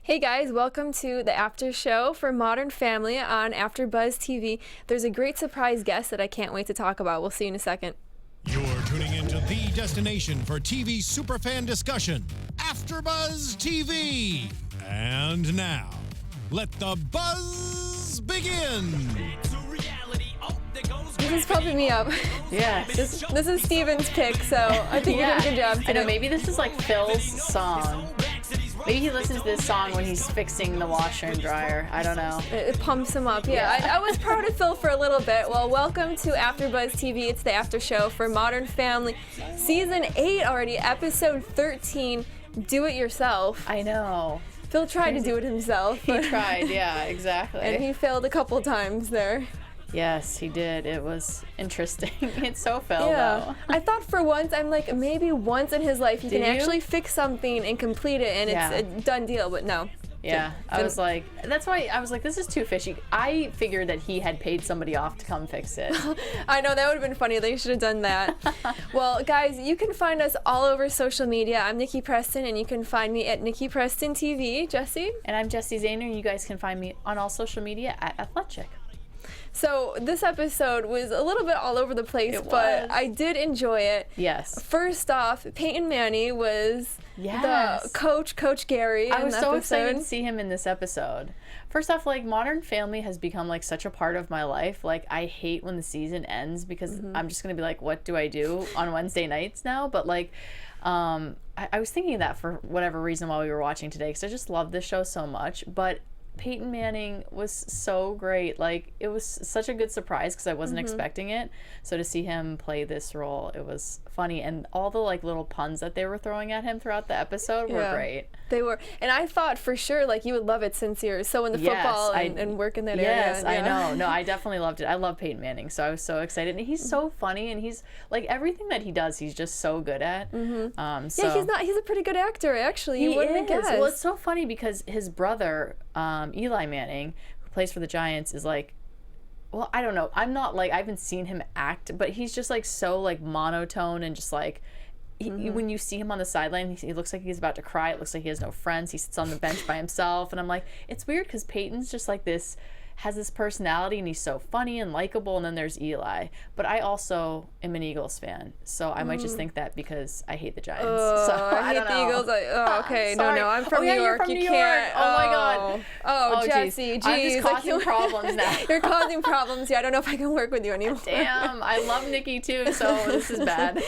Hey guys, welcome to the after show for Modern Family on AFTERBUZZ TV. There's a great surprise guest that I can't wait to talk about. We'll see you in a second. You're tuning into the destination for TV superfan discussion, AFTERBUZZ TV. And now, let the buzz begin. This is pumping me up. Yeah. This is Steven's pick, so I think you did a good job today. I know, maybe this is like Phil's song. Maybe he listens to this song when he's fixing the washer and dryer. I don't know. It pumps him up, yeah. I was proud of Phil for a little bit. Well, welcome to AFTERBUZZ TV. It's the after show for Modern Family. Season 8 already, episode 13, Do It Yourself. I know. Phil tried to do it himself. He tried, yeah, exactly. And he failed a couple times there. Yes, he did. It was interesting. It's so Phil, though. I thought for once, I'm like, maybe once in his life he can actually fix something and complete it, and it's a done deal, but no. Yeah, I was like, that's why I was like, this is too fishy. I figured that he had paid somebody off to come fix it. I know, that would have been funny. They should have done that. Well, guys, you can find us all over social media. I'm Nikki Preston, and you can find me at Nikki Preston TV. Jessie? And I'm Jessie Zahner, and you guys can find me on all social media at Athletic. So this episode was a little bit all over the place, but I did enjoy it. Yes. First off, Peyton Manning was the Coach Gary. I was so excited to see him in this episode. First off, like, Modern Family has become like such a part of my life. Like, I hate when the season ends because I'm just gonna be like, what do I do on Wednesday nights now? But like, I was thinking that for whatever reason while we were watching today, because I just love this show so much. But Peyton Manning was so great. Like, it was such a good surprise because I wasn't expecting it. So to see him play this role, it was funny, and all the like little puns that they were throwing at him throughout the episode were great. They were, and I thought for sure like you would love it since you're so into football and work in that area. Yes, I know. No, I definitely loved it. I love Peyton Manning, so I was so excited. And he's so funny, and he's like everything that he does, he's just so good at. He's a pretty good actor actually. You wouldn't guess. Well, it's so funny because his brother, Eli Manning, who plays for the Giants, is like, well, I don't know. I'm not like, I haven't seen him act, but he's just like so like monotone and just like, when you see him on the sideline, he looks like he's about to cry. It looks like he has no friends. He sits on the bench by himself. And I'm like, it's weird because Peyton's just like this, has this personality, and he's so funny and likable. And then there's Eli. But I also am an Eagles fan, so I might just think that because I hate the Giants. Oh, so I hate the Eagles. Okay, no, I'm from New York. You're from New York. Oh my God. Oh, Jessie, I'm just causing problems now. You're causing problems. Yeah, I don't know if I can work with you anymore. Damn, I love Nikki too, so this is bad.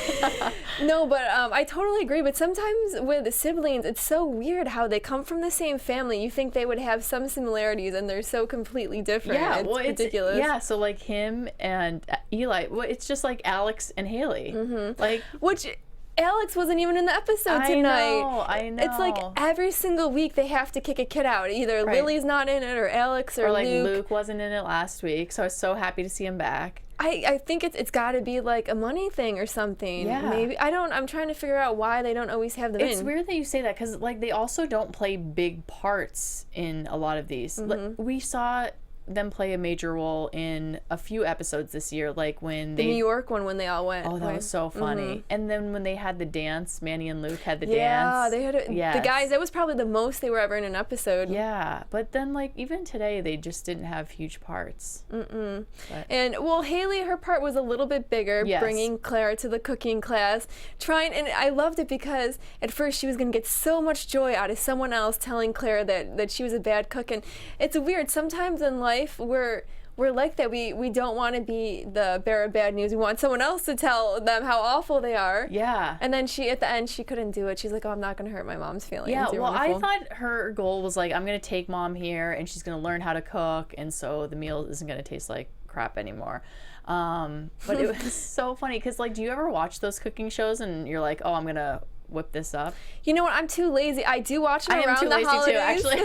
No, but I totally agree. But sometimes with the siblings, it's so weird how they come from the same family. You think they would have some similarities, and they're so completely different. Yeah, it's ridiculous. Yeah, so like him and Eli, well, it's just like Alex and Haley. Like, which Alex wasn't even in the episode tonight. I know. It's like every single week they have to kick a kid out. Either Lily's not in it, or Alex, or like Luke. Luke wasn't in it last week, so I was so happy to see him back. I think it's got to be like a money thing or something. Yeah. Maybe. I'm trying to figure out why they don't always have them in. It's weird that you say that because like they also don't play big parts in a lot of these. We saw them play a major role in a few episodes this year, like when the New York one, when they all went. Oh, that was so funny. And then when they had the dance, Manny and Luke had the dance. Yeah, they had it. The guys, that was probably the most they were ever in an episode. Yeah, but then like even today they just didn't have huge parts. And well, Haley, her part was a little bit bigger, bringing Claire to the cooking class, and I loved it because at first she was going to get so much joy out of someone else telling Claire that she was a bad cook. And it's weird, sometimes in life we're like that. We don't want to be the bearer of bad news. We want someone else to tell them how awful they are. Yeah. And then at the end, she couldn't do it. She's like, oh, I'm not going to hurt my mom's feelings. Yeah, well, I thought her goal was like, I'm going to take mom here and she's going to learn how to cook, and so the meal isn't going to taste like crap anymore. But it was so funny because like, do you ever watch those cooking shows and you're like, oh, I'm going to whip this up? You know what? I'm too lazy. I do watch them around the holidays. Too, actually.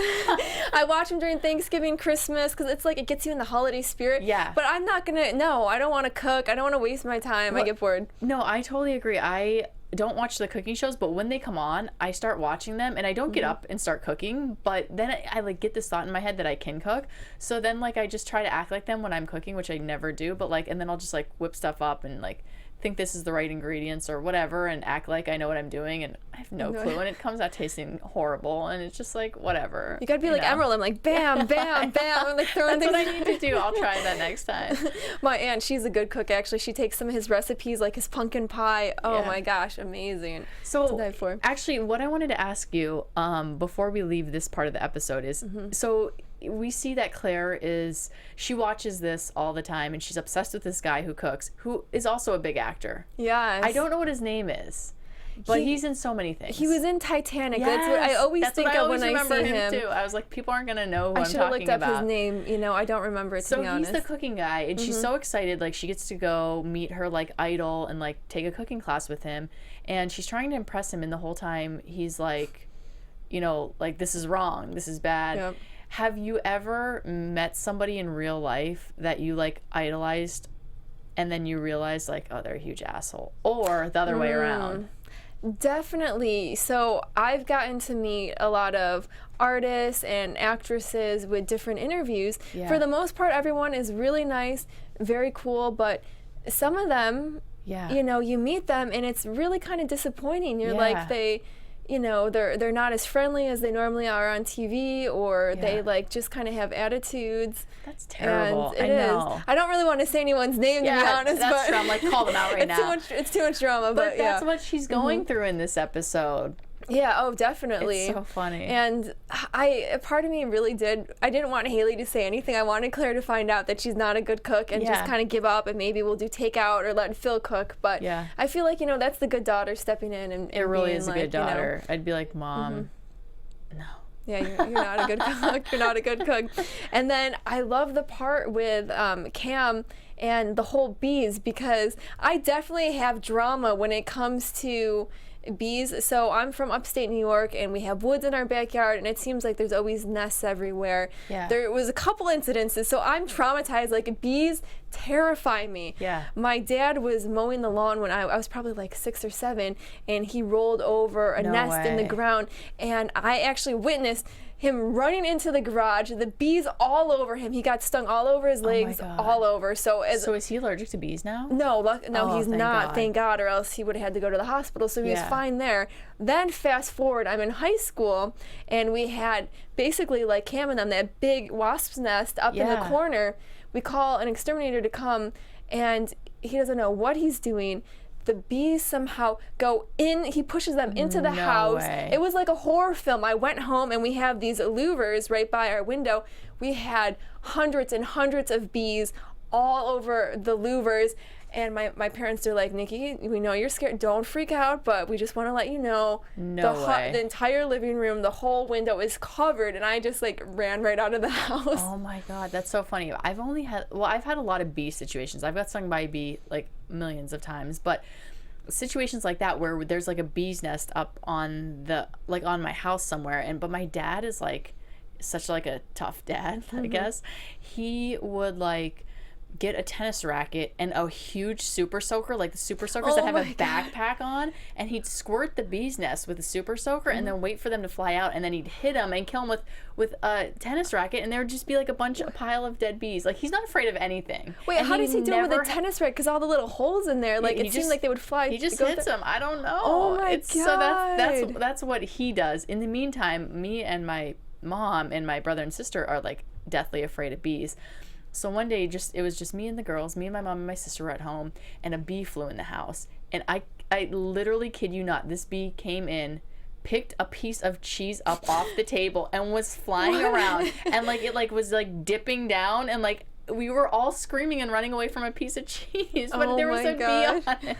I watch them during Thanksgiving, Christmas, because it's like it gets you in the holiday spirit. Yeah. But I'm not gonna. No, I don't want to cook. I don't want to waste my time. I get bored. No, I totally agree. I don't watch the cooking shows, but when they come on, I start watching them, and I don't get up and start cooking. But then I like get this thought in my head that I can cook. So then like I just try to act like them when I'm cooking, which I never do. But like, and then I'll just like whip stuff up and like think this is the right ingredients or whatever and act like I know what I'm doing, and I have no clue, and it comes out tasting horrible, and it's just like, whatever. You gotta be like Emerald. I'm like, bam, bam, bam. I'm like throwing That's things. what I need to do. I'll try that next time. My aunt, she's a good cook, actually. She takes some of his recipes, like his pumpkin pie. Oh my gosh, amazing. So to die for. Actually, what I wanted to ask you before we leave this part of the episode is, so we see that Claire she watches this all the time, and she's obsessed with this guy who cooks, who is also a big actor. Yes. I don't know what his name is, but he's in so many things. He was in Titanic. Yes, that's what I always think of when I see him. Too. I was like, people aren't gonna know who I'm talking about. I should have looked up his name. You know, I don't remember it, to be honest. So he's the cooking guy, and she's so excited. Like, she gets to go meet her like idol and like take a cooking class with him, and she's trying to impress him. And the whole time he's like, you know, like, this is wrong, this is bad. Yep. Have you ever met somebody in real life that you like idolized, and then you realize like, oh, they're a huge asshole, or the other way around? Definitely. So I've gotten to meet a lot of artists and actresses with different interviews. Yeah. For the most part, everyone is really nice, very cool, but some of them, you know, you meet them and it's really kind of disappointing. You're like, you know, they're not as friendly as they normally are on TV, or they like just kind of have attitudes. That's terrible. And it is. I don't really want to say anyone's name, to be honest, that's true. I'm like, call them out right now. It's too much drama, but that's what she's going through in this episode. Yeah, oh, definitely. It's so funny. And part of me really I didn't want Haley to say anything. I wanted Claire to find out that she's not a good cook and just kind of give up, and maybe we'll do takeout or let Phil cook. But I feel like, you know, that's the good daughter stepping in and it really is like, a good daughter. You know, I'd be like, Mom, no. Yeah, you're not a good cook. You're not a good cook. And then I love the part with Cam and the whole bees, because I definitely have drama when it comes to bees. So I'm from upstate New York, and we have woods in our backyard, and it seems like there's always nests everywhere. Yeah. There was a couple incidences, so I'm traumatized. Like, bees terrify me. Yeah. My dad was mowing the lawn when I was probably like 6 or 7, and he rolled over a nest in the ground, and I actually witnessed him running into the garage, the bees all over him. He got stung all over his legs, all over. So is he allergic to bees now? No, he's not, thank God, or else he would have had to go to the hospital. So he was fine there. Then fast forward, I'm in high school, and we had basically, like Cam and them, that big wasp's nest up in the corner. We call an exterminator to come, and he doesn't know what he's doing. The bees somehow go in, he pushes them into the house. It was like a horror film. I went home, and we have these louvers right by our window. We had hundreds and hundreds of bees all over the louvers. And my parents are like, Nikki, we know you're scared. Don't freak out, but we just want to let you know. The entire living room, the whole window is covered, and I just like ran right out of the house. Oh my God, that's so funny. I've had a lot of bee situations. I've got stung by a bee like millions of times, but situations like that where there's like a bee's nest up on my house somewhere, but my dad is like such like a tough dad, I guess. He would like get a tennis racket and a huge super soaker, like the super soakers that have a backpack on, and he'd squirt the bee's nest with a super soaker and then wait for them to fly out, and then he'd hit them and kill them with a tennis racket, and there would just be like a pile of dead bees. Like, he's not afraid of anything. Wait, how does he do it with a tennis racket? Because all the little holes in there, like, it seemed like they would fly. He just hits them. I don't know. Oh my God. So that's what he does. In the meantime, me and my mom and my brother and sister are like deathly afraid of bees. So one day, it was just me and the girls, me and my mom and my sister were at home, and a bee flew in the house. And I literally kid you not, this bee came in, picked a piece of cheese up off the table, and was flying around, and like it like was like dipping down, and like we were all screaming and running away from a piece of cheese, but there was a bee on it.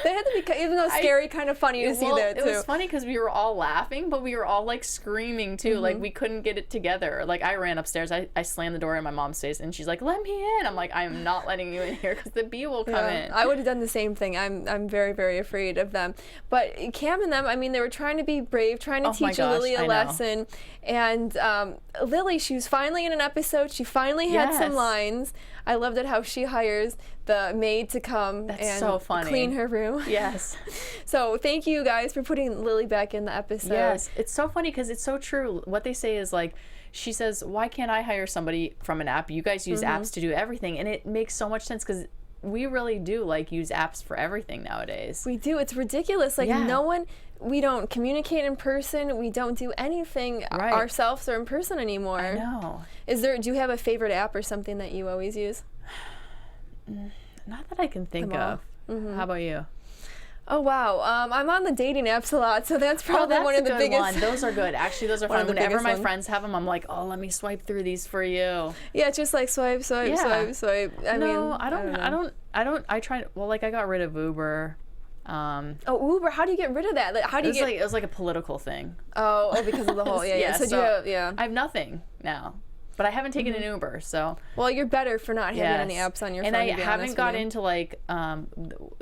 They had to be, even though scary, kind of funny to see that too. It was funny because we were all laughing, but we were all like screaming too. Like, we couldn't get it together. Like, I ran upstairs, I slammed the door in my mom's face, and she's like, "Let me in." I'm like, "I'm not letting you in here because the bee will come in." I would have done the same thing. I'm very, very afraid of them. But Cam and them, I mean, they were trying to be brave, trying to teach Lily a lesson. And Lily, she was finally in an episode. She finally had some lines. I loved it how she hires the maid to come and clean her room. Yes. So thank you guys for putting Lily back in the episode. Yes, it's so funny because it's so true. What they say is like, she says, "Why can't I hire somebody from an app? You guys use apps to do everything." And it makes so much sense because we really do like use apps for everything nowadays. We do. It's ridiculous. Like we don't communicate in person. We don't do anything ourselves or in person anymore. I know. Do you have a favorite app or something that you always use? Not that I can think of. How about you? Oh, wow. I'm on the dating apps a lot, so that's probably one of the biggest. One. Those are good. Actually, those are fun. Whenever my friends have them, I'm like, oh, let me swipe through these for you. Yeah, it's just like swipe. I tried. Well, like I got rid of Uber. Uber. How do you get rid of that? Like, it was like a political thing. Oh, because of the whole I have nothing now. But I haven't taken an Uber, so. Well, you're better for not having any apps on your phone. And I haven't got into like,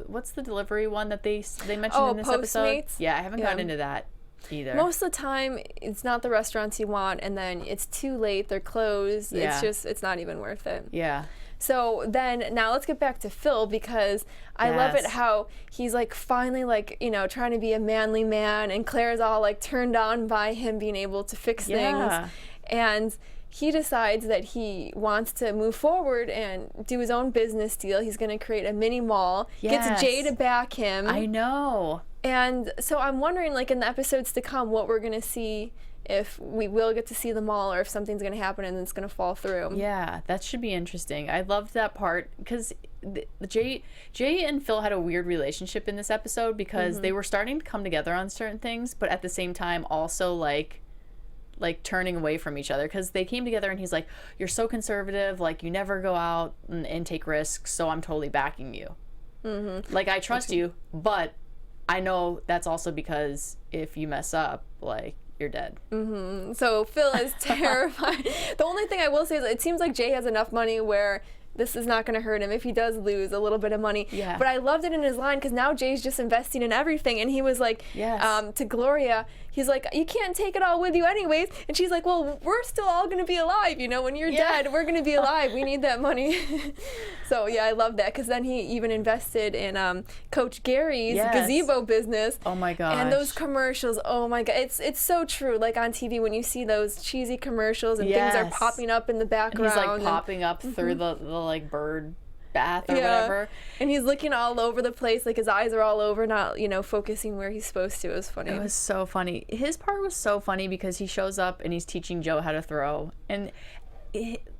what's the delivery one that they mentioned in this episode? Postmates? Yeah, I haven't gotten into that either. Most of the time, it's not the restaurants you want, and then it's too late. They're closed. Yeah. It's not even worth it. Yeah. So then now let's get back to Phil, because I love it how he's like finally like, trying to be a manly man, and Claire's all like turned on by him being able to fix things. And he decides that he wants to move forward and do his own business deal. He's going to create a mini mall. Gets Jay to back him. I know. And so I'm wondering, like in the episodes to come, what we're going to see, if we will get to see the mall, or if something's going to happen and it's going to fall through. Yeah, that should be interesting. I loved that part because Jay and Phil had a weird relationship in this episode, because they were starting to come together on certain things, but at the same time also like turning away from each other, because they came together and he's like, you're so conservative, like you never go out and take risks, so I'm totally backing you. Like I trust you, but I know that's also because if you mess up, like you're dead. So Phil is terrified. The only thing I will say is it seems like Jay has enough money where this is not going to hurt him if he does lose a little bit of money. Yeah. But I loved it in his line, because now Jay's just investing in everything. And he was like, to Gloria, he's like, you can't take it all with you anyways. And she's like, well, we're still all going to be alive. When you're dead, we're going to be alive. We need that money. So, yeah, I love that, because then he even invested in Coach Gary's gazebo business. Oh, my gosh. And those commercials, oh, my God. It's so true. Like on TV, when you see those cheesy commercials and things are popping up in the background. And he's like popping up through the like bird bath or whatever, and he's looking all over the place, like his eyes are all over, not focusing where he's supposed to. It was funny. It was so funny. His part was so funny because he shows up and he's teaching Joe how to throw, and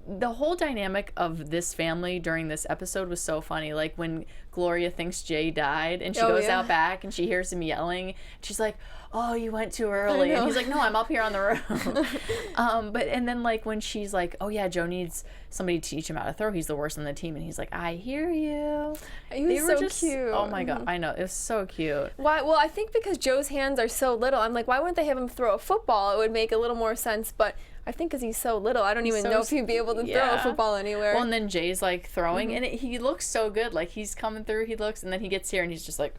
the whole dynamic of this family during this episode was so funny. Like when Gloria thinks Jay died and she goes out back and she hears him yelling, she's like, oh, you went too early. And he's like, no, I'm up here on the roof. And then like when she's like, oh yeah, Joe needs somebody to teach him how to throw, he's the worst on the team, and he's like, I hear you. He was so cute. Oh my God, I know, it was so cute. Why? Well, I think because Joe's hands are so little, I'm like, why wouldn't they have him throw a football? It would make a little more sense, but I think because he's so little, I don't even know if he'd be able to throw a football anywhere. Well, and then Jay's like throwing, and he looks so good. Like he's coming through, he looks, and then he gets here and he's just like,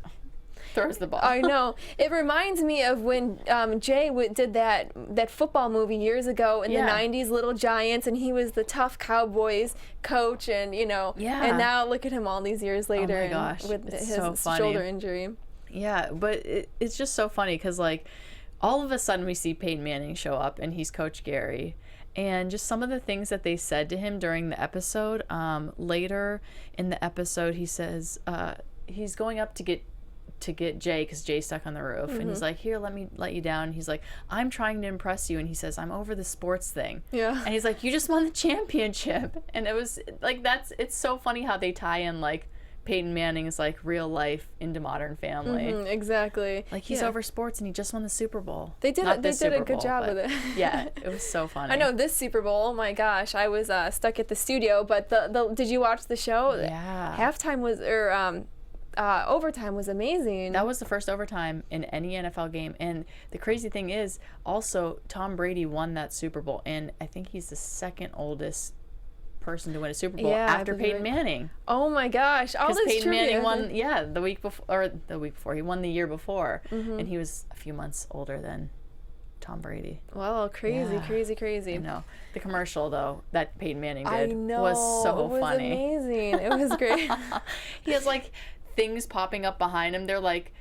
throws the ball. I know. It reminds me of when Jay did that football movie years ago in the 90s, Little Giants, and he was the tough Cowboys coach, and and now look at him all these years later. Oh my gosh, with his shoulder injury. Yeah, but it's just so funny because like all of a sudden we see Peyton Manning show up and he's Coach Gary. And just some of the things that they said to him during the episode. Later in the episode, he says he's going up to get Jay because Jay's stuck on the roof. And he's like, here, let me let you down. And he's like, I'm trying to impress you. And he says, I'm over the sports thing. Yeah. And he's like, you just won the championship. And it was like, it's so funny how they tie in like Peyton Manning's like real life into Modern Family. Exactly. Like he's over sports and he just won the Super Bowl. They did a good job with it. Yeah, it was so funny. I know this Super Bowl. Oh my gosh, I was stuck at the studio. But did you watch the show? Yeah. Halftime was overtime was amazing. That was the first overtime in any NFL game. And the crazy thing is, also Tom Brady won that Super Bowl, and I think he's the second oldest person to win a Super Bowl after Peyton Manning. Oh my gosh! All this Peyton Manning won, the week before. He won the year before, and he was a few months older than Tom Brady. Wow, crazy. I know. The commercial though that Peyton Manning did was so funny. It was amazing. It was great. He has like things popping up behind him. They're like,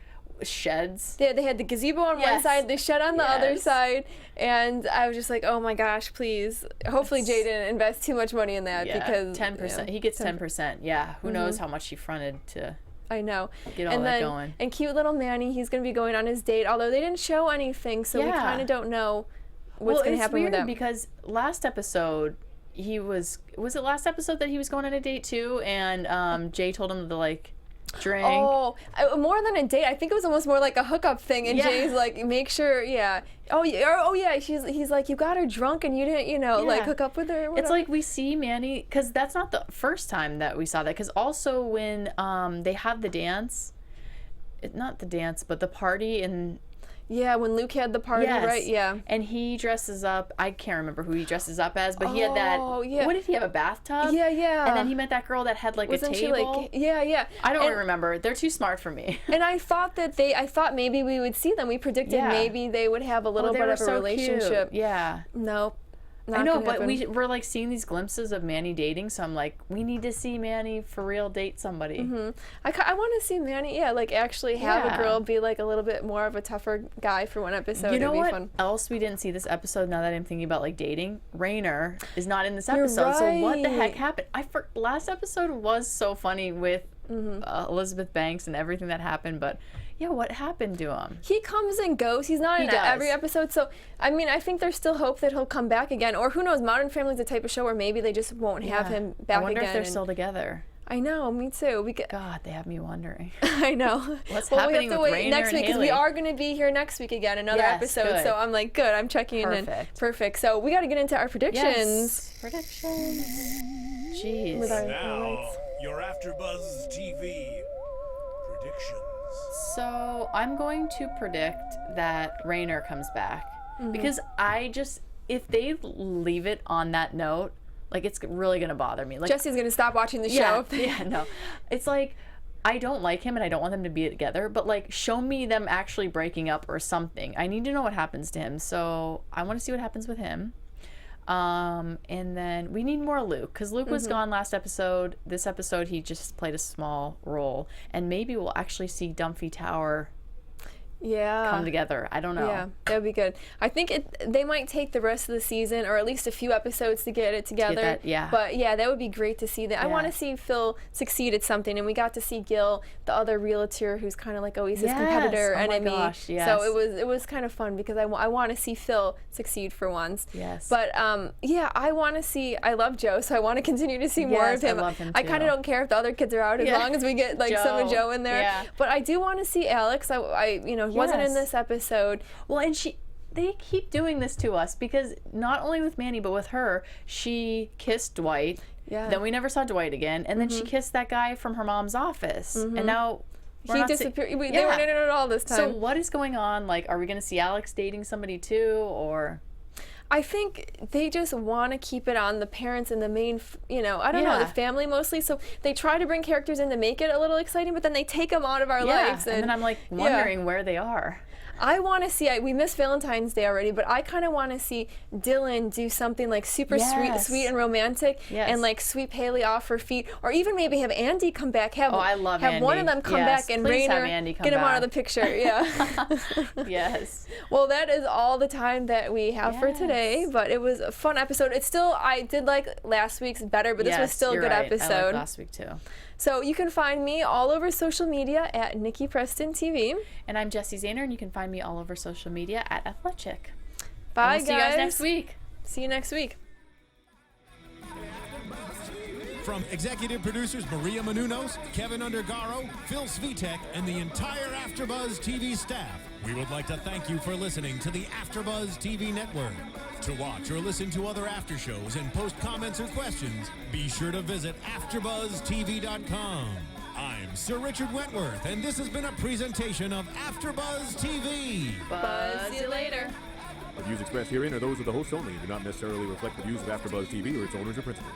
sheds. They had the gazebo on one side, the shed on the other side, and I was just like, oh my gosh, please. Hopefully Jay didn't invest too much money in that because 10%. He gets 10%. Yeah, who knows how much he fronted to. I know. Get all that going. And cute little Manny, he's going to be going on his date, although they didn't show anything, so we kind of don't know what's going to happen with them. Because last episode, was it last episode that he was going on a date too, and Jay told him to like drink. Oh, more than a date. I think it was almost more like a hookup thing, and Jay's like, make sure, Oh yeah, he's like, you got her drunk and you didn't, like hook up with her. It's like we see Manny, because that's not the first time that we saw that. Because also when they have the dance, not the dance, but the party in. Yeah, when Luke had the party, right? Yeah. And he dresses up. I can't remember who he dresses up as, but he had that. What did he have? A bathtub? Yeah. And then he met that girl that had like a table. She like, yeah. I don't remember. They're too smart for me. And I thought maybe we would see them. We predicted maybe they would have a little bit of a relationship. Cute. Yeah. No. I know, but we're like seeing these glimpses of Manny dating, so I'm like, we need to see Manny for real date somebody. Mm-hmm. I want to see Manny, like actually have a girl be like a little bit more of a tougher guy for one episode. You know It'd be what fun. else we didn't see this episode? Now that I'm thinking about like dating, Rainer is not in this episode. Right. So what the heck happened? Last episode was so funny with Elizabeth Banks and everything that happened, but. Yeah, what happened to him? He comes and goes. He's not in every episode. So, I mean, I think there's still hope that he'll come back again. Or who knows, Modern Family's the type of show where maybe they just won't have him back again. I wonder if they're still together. I know, me too. God, they have me wondering. I know. What's happening with Rainer next week, because we are going to be here next week again, another episode. Good. So I'm like, good. I'm checking in. Perfect. So we got to get into our predictions. Yes. Predictions. Jeez. Now, your AfterBuzz TV predictions. So I'm going to predict that Rainer comes back because if they leave it on that note, like it's really gonna bother me. Like Jessie's gonna stop watching the show. No, it's like I don't like him and I don't want them to be together, but like show me them actually breaking up or something. I need to know what happens to him, so I want to see what happens with him. And then we need more Luke, because Luke was gone last episode. This episode he just played a small role, and maybe we'll actually see Dumphy Tower come together. I don't know. Yeah, that would be good. I think they might take the rest of the season, or at least a few episodes to get it together. But yeah, that would be great to see that. I want to see Phil succeed at something, and we got to see Gil, the other realtor who's kind of like always his competitor, enemy. So it was kind of fun because I want to see Phil succeed for once. Yes. But I want to see. I love Joe, so I want to continue to see more of him. I love him too. I kind of don't care if the other kids are out as long as we get like some of Joe in there. Yeah. But I do want to see Alex. Wasn't in this episode. Well, and they keep doing this to us because not only with Manny but with her, she kissed Dwight. Yeah. Then we never saw Dwight again, and then she kissed that guy from her mom's office, and now he disappeared. They weren't in it at all this time. So what is going on? Like, are we going to see Alex dating somebody too, or? I think they just want to keep it on the parents and the main, I don't know, the family mostly. So they try to bring characters in to make it a little exciting, but then they take them out of our lives. And then I'm like wondering where they are. I want to see, we missed Valentine's Day already, but I kind of want to see Dylan do something like super sweet and romantic, and like sweep Haley off her feet, or even maybe have Andy come back. I love Andy. Have one of them come back and Rainer get him out of the picture. Yes. Well, that is all the time that we have for today, but it was a fun episode. It's still, I did like last week's better, but this was still a good episode. I liked last week too. So you can find me all over social media at Nikki Preston TV. And I'm Jessie Zahner, and you can find me all over social media at Athletic. Bye, guys. See you guys next week. See you next week. From executive producers Maria Menounos, Kevin Undergaro, Phil Svitek, and the entire AfterBuzz TV staff, we would like to thank you for listening to the AfterBuzz TV network. To watch or listen to other after shows and post comments or questions, be sure to visit AfterBuzzTV.com. I'm Sir Richard Wentworth, and this has been a presentation of AfterBuzz TV. Buzz you later. The views expressed herein are those of the hosts only and do not necessarily reflect the views of AfterBuzz TV or its owners or principals.